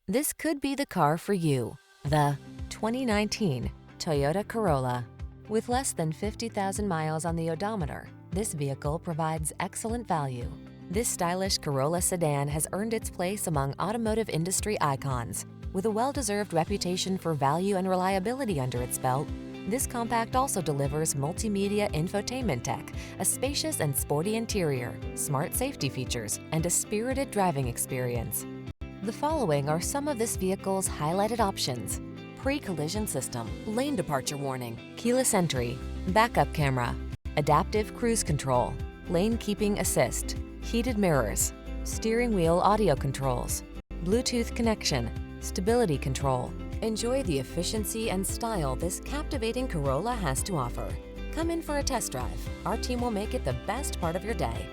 This could be the car for you. The 2019 Toyota Corolla. With less than 50,000 miles on the odometer, this vehicle provides excellent value. This stylish Corolla sedan has earned its place among automotive industry icons. With a well-deserved reputation for value and reliability under its belt, this compact also delivers multimedia infotainment tech, a spacious and sporty interior, smart safety features, and a spirited driving experience. The following are some of this vehicle's highlighted options: pre-collision system, lane departure warning, keyless entry, backup camera, adaptive cruise control, lane keeping assist, heated mirrors, steering wheel audio controls, Bluetooth connection, stability control. Enjoy the efficiency and style this captivating Corolla has to offer. Come in for a test drive. Our team will make it the best part of your day.